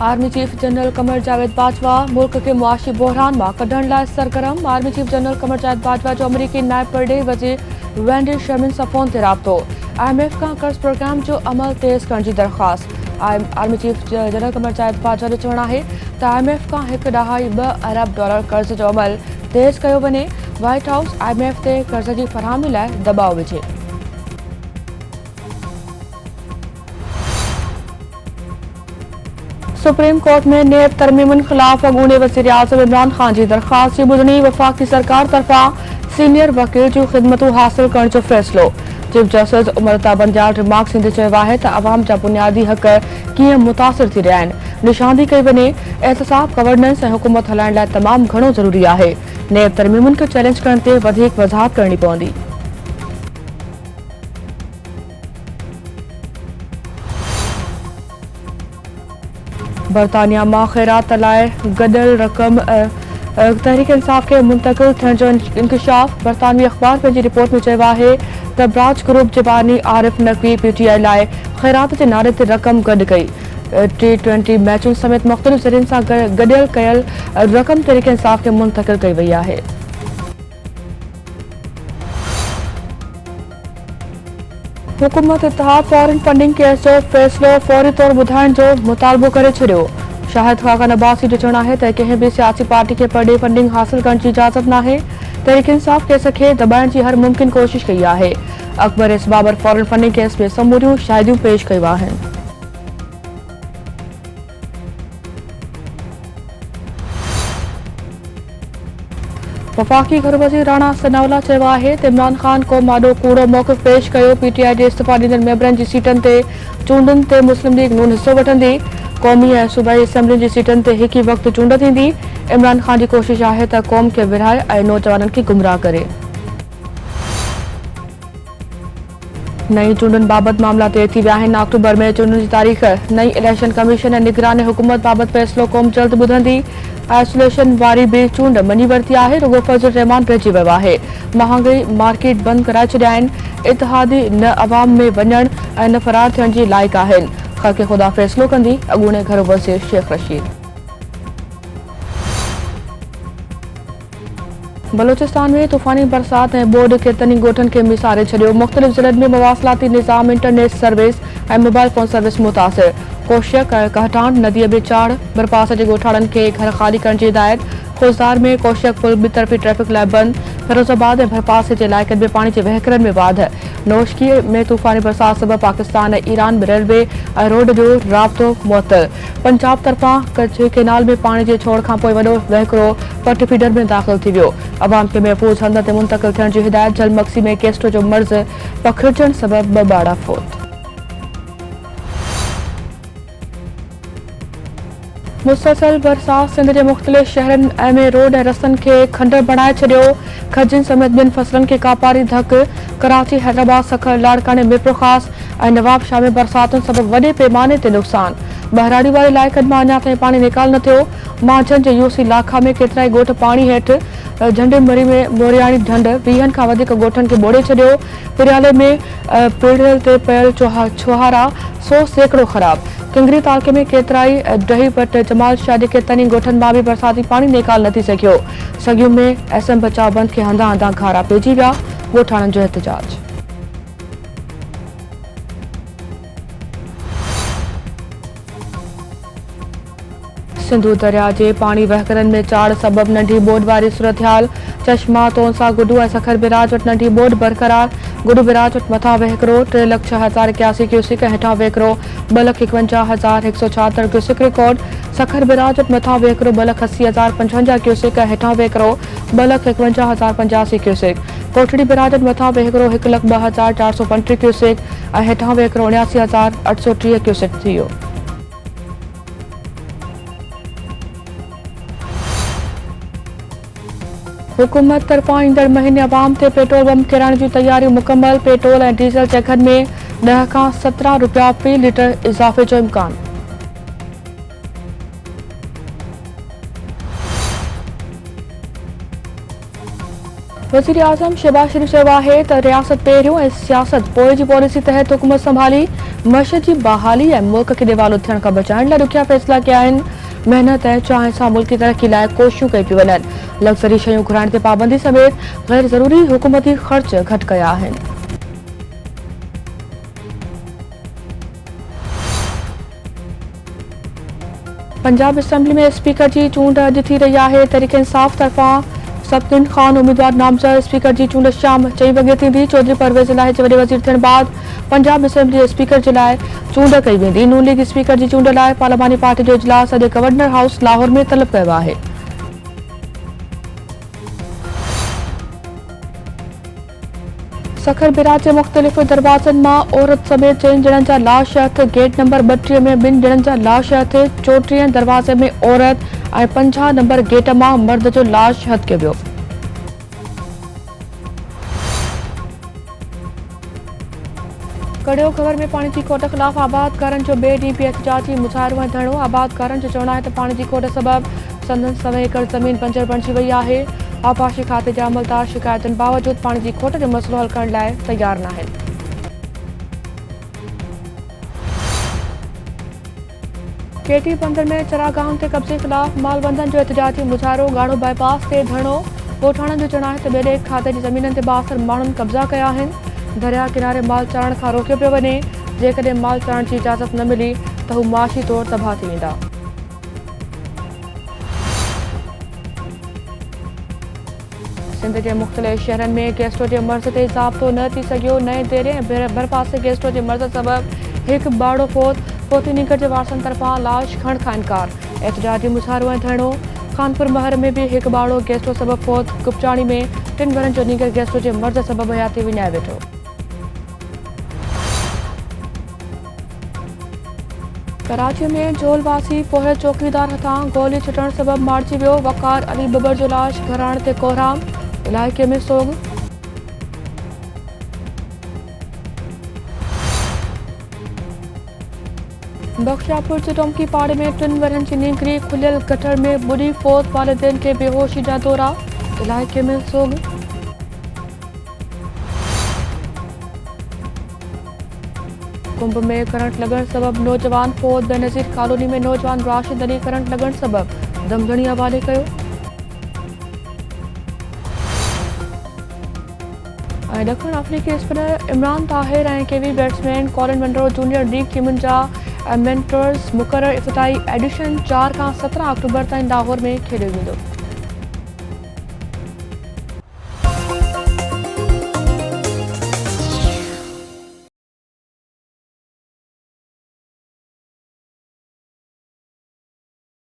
Army chief general Qamar Javed Bajwa मुल्क के मुआशी बहरान में कढण लाइ सरगर्म। Army chief general Qamar Javed Bajwa जो अमरीकी नायब परॾेही वज़ीर वेंडी शर्मिन सां फ़ोन ते राब्तो। IMF का कर्ज प्रोग्राम जो अमल तेज़ करण जी दरख़्वास्त। Army chief general Qamar Javed Bajwa जो चवणु आहे त IMF का $1.2 अरब कर्ज जो अमल तेज़ कयो वञे। व्हाइट हाउस IMF ते कर्ज की फरहमी लाइ दबाव विझे। सुप्रीम कोर्ट में नेब तरमीमुनि खिलाफ अॻूणे वज़ीर आज़म इमरान खान की दरख़्वास्त की ॿुधणी। वफ़ाक़ी सरकार तरफ़ां सीनियर वकील जूं ख़िदमतूं हासिल करण जो फ़ैसिलो। Chief justice Umar Bandial remarks ईंदे चयो आहे त अवाम जा बुनियादी हक़ कीअं मुतासिर थी रहिया आहिनि। निशानदी कई वञे एहतसाब गवर्नेंस ऐं हुकूमत हलाइण लाइ तमामु घणो ज़रूरी आहे। नेब तरमीमुनि खे चैलेंज करण ते वधीक वज़ाहत करणी पवंदी। बरतानिया में ख़ैरात लाइ गॾियल रक़म तहरीक इंसाफ़ के मुंतक़िल थियण जो इंकशाफ। बरतानवी अख़बार पंहिंजी रिपोर्ट में चयो आहे त ब्राज ग्रुप जे बानी आरिफ नक़वी PTI लाइ ख़ैरात जे नाले ते रक़म गॾु कई। T20 मैचुनि समेत मुख़्तलिफ़ ज़रियनि सां गॾियल कयल रक़म तहरीक इंसाफ़ के मुंतक़िल कई वई आहे। हुकूमत इत्तेहाद फॉरेन फंडिंग केस जो फ़ैसिलो फौरी तौर ॿुधाइण जो मुतालबो करे छॾियो। शाहिद खाक़ान अब्बासी जो चवणु आहे त कंहिं बि सियासी पार्टी खे परॾे फंडिंग हासिल करण जी इजाज़त नाहे। तहरीक इंसाफ़ केस खे दॿाइण जी हर मुमकिन कोशिश कई आहे। Akbar S Babar foreign funding case में समूरियूं शाहिदियूं पेश कयूं आहिनि। वफ़ाक़ी घर वज़ीर राणा सनाउल्लाह चयो आहे त इमरान ख़ान को माॾो कूड़ो मौक़िफ़ पेश कयो। PTI जे इस्तीफ़ा ॾींदड़ मेंबरनि जी सीटनि ते चूंडुनि ते मुस्लिम लीग नून हिसो वठंदी। क़ौमी ऐं सूबाई असेंबलियुनि जी सीटनि ते हिक ई वक़्तु चूंड थींदी। इमरान ख़ान जी कोशिश आहे त क़ौम खे विरहाए ऐं नौजवाननि खे गुमराह करे। नई चूंडुनि बाबति मामला तइ थी विया आहिनि। अक्टूबर में चूंडुनि जी तारीख़। नई इलेक्शन कमीशन ऐं निगरान हुकूमत बाबति फ़ैसिलो क़ौम जल्द ॿुधंदी। आइसोलेशन वारी बि चूंड मञी वरिती आहे। रुॻो फज़ल रहमान रहिजी वियो आहे। महांगाई मार्केट बंदि कराए छॾिया आहिनि। इत्तेहादी न अवाम में वञण ऐं न फ़रार थियण जी लाइक़ आहिनि। ख़ल्क़ ख़ुदा फ़ैसिलो कंदी। अॻूणे घर वज़ीर शेख रशीद। बलोचिस्तान में तूफ़ानी बरसात ऐं ॿोॾि केतिरनि ई ॻोठनि खे मिसारे छॾियो। मुख़्तलिफ़ ज़िलनि में मवासिलाती निज़ाम, इंटरनेट सर्विस ऐं मोबाइल फ़ोन सर्विस मुतासिर। कोशक ऐं कहटान नदीअ में चाढ़। बरपास जे ॻोठाणनि खे घर ख़ाली करण जी हिदायत। ख़ुशदार में कोशक पुल ॿितरफ़ी ट्रैफ़िक लाइ बंदि। फ़िरोज़ाबाद ऐं भरपासे जे इलाइक़नि में पाणी जे वहिकरनि में वाध। नौशकी में तूफ़ानी बरसात सबबि पाकिस्तान ऐं ईरान में रेलवे ऐं रोड जो राब्तो मुअत्तल। पंजाब तरफ़ां कच्छ केनाल में पाणी जे छोड़ खां पोइ वॾो वहिकिरो पट फीडर में दाख़िल थी वियो। अवाम खे महफ़ूज़ हंध ते मुंतक़िल थियण जी हिदायत। जलमक्सी में केस्ट्रो जो मर्ज़ पखिड़िजण सबबि 2 ॿार फोत। मुसलसल बरसात सिंध के मुख़्तलिफ़ शहरनि में रोड ऐं रस्तनि खे खंडर बणाए छॾियो। खजिन समेत ॿिनि फसलनि खे कापारी धक। कराची, हैदराबाद, सखर, लाड़काने, मिरपुर ऐं नवाबशाह में बरसातुनि सबबि वॾे पैमाने ते नुक़सान। बहिराड़ी वारे इलाइक़नि मां अञा ताईं पाणी निकाल न थियो। मांझनि जे यूसी लाखा में केतिराई ॻोठ पाणी हेठि। झंडेमरी में मोरियाणी ढंढ 20 खां वधीक ॻोठनि खे ॿोड़े छॾियो। पिरियाले में पीढ़ियल ते पयल छुहारा 100 सैकड़ो ख़राब। किंगरी तालके में केतिराई डही पट जमाल शाह जे केतिरनि ई ॻोठनि मां बि बरसाती पाणी निकाल न थी सघियो। सॻियूं में SM बचाव बंदि खे हंधा हंधा घारा पइजी विया। ॻोठाणनि जो एहतजाज। सिंधु दरिया जे पाणी वहिकरनि में चाड़ सबबि नंढी ॿोॾि वारी सूरतहाल। चश्मा, तोनसा, गुडू ऐं सखर बिराज वटि नंढी ॿोॾि बरक़रार। गुडू बिराज वटि मथां वहिकिरो 3,06,081 क्यूसिक ऐं हेठां वहिकिरो 2,51,176 क्यूसिक रिकॉर्ड। सखर बिराज वटि मथां वहिकिरो 2,80,055 क्यूसिक ऐं हेठां वहिकिरो 2,51,085 क्यूसिक। कोटड़ी बिराज वटि मथां वहिकिरो 1,02,435 क्यूसिक ऐं हेठां वहिकिरो 79,830 क्यूसिक थी वियो। हुकूमत तरफ़ां ईंदड़ महीने अवाम ते पेट्रोल बम किराइण जूं तयारियूं मुकमल। पेट्रोल ऐं डीज़ल चेकनि में 10 खां 17 रुपया फ़ी लीटर इज़ाफ़े जो इम्कान। वज़ीर आज़म शहबाज शरीफ़ चयो आहे त रियासत पहिरियों ऐं सियासत पोइ जी पॉलिसी तहत हुकूमत संभाली मशद जी बहाली ऐं मुल्क खे दिवालो थियण खां बचाइण लाइ ॾुखिया फ़ैसिला कया आहिनि। मेहनत ऐं चाह सां मुल्की तरक़ी लाइ कोशिशूं कई पियूं वञनि। लग्ज़री शयूं घुराइण ते पाबंदी समेत गैर ज़रूरी हुकूमती ख़र्च घटि कया आहिनि। पंजाब असेंबली में स्पीकर की चूंड अॼु थी रही है। तहरीक इंसाफ तरफ़ां सब्तिन खान उम्मीदवार नामज़द। स्पीकर की चूंड शाम 4 वॻे थींदी। चौधरी परवेज़ इलाही जे वॾे वज़ीर थियण बाद पंजाब असेंबली जे स्पीकर जे लाइ चूंड कई वेंदी। नून लीग स्पीकर की चूंड लाइ पार्लिमानी पार्टी जो इजलास अॼु गवर्नर हाउस लाहौर में तलब कयो आहे। सखर बिराज के मुख़्तलिफ़ दरवाज़नि मां औरत समेत 4 ॼणनि जा लाश हथ। गेट नंबर 32 में 2 ॼणनि जा लाश हथ। 34 दरवाज़े में औरत ऐं 50 नंबर गेट मां मर्द जो लाश हथ कयो वियो। कड़ियो ख़बर में पाणी जी खोट ख़िलाफ़ आबादकारनि जो ॿिए ॾींहुं बि एहतजाजी मुज़ाहिरो ऐं धरणो। आबादकारनि जो चवणु आहे त पाणी जी खोट सबबि संदन 100 एकड़ ज़मीन बंजर बणिजी वई आहे। आबाशी खाते जा अमलदार शिकायतुनि बावजूद पाणी जी खोट जो मसइलो हल करण लाइ तयार नाहिनि। केटी बंदर में चरागाहनि ते कब्ज़े ख़िलाफ़ मालबंदनि जो एहतजाजी मुज़ाहिरो। ॻाढ़ो बाईपास ते धरणो। ॻोठाणनि जो चवणु आहे त ॿिए खाते जी ज़मीननि ते 62 माण्हुनि कब्ज़ा कया आहिनि। दरिया किनारे माल चाढ़ण खां रोकियो पियो वञे। जेकॾहिं माल चाढ़ण जी इजाज़त न मिली त हू मुआशी तौरु तबाह थी वेंदा। सिंध के मुख़्तलिफ़ शहरनि में गैस्ट्रो के मर्ज़ ते ज़ाब्तो न थी सघियो। नए देरे ऐं भरपासे गैस्ट्रो के मर्ज़ सबबि हिकु ॿारड़ो फोती नीकर जे वारसनि तरफ़ां लाश खणण खां इनकार। एहतजाजी मुज़ाहिरो ऐं धरणो। कानपुर महर में भी हिकु ॿारड़ो गैस्ट्रो सबबि फोत। कुपचाणी में 3 घरनि जो नीकर गैस्ट्रो के मर्ज़ सबबि हयाती विञाए वेठो। कराची में झोलवासी पोइ चौकीदार हथां गोली छुटण सबबि मारिजी वियो। वक़ार अली बबर जो लाश घर आणण ते कोहराम। इलाइक़े में सोग। बख्शियापुर जे टोमकी पाड़े में 3 वरनि जी नींगरी खुलियल गटर में बुॾी फोत। वालिदैन खे बेहोशी जा दौरा। इलाइक़े में सोग। कुंभ में करंट लगण सबबि नौजवान फोत। बेनज़ीर कॉलोनी में नौजवान राशिद अली करंट लगण सबबि दमदणी हवाले कयो। ॾखण अफ्रीकी स्पिनर इमरान ताहिर ऐं केवी बैट्समैन कॉलिन मंरो जूनियर लीग टीमुनि जा मेंटर्स मुक़ररु। इफ़्तिताही एडिशन 4 खां 17 अक्टूबर ताईं लाहौर में खेॾियो वेंदो।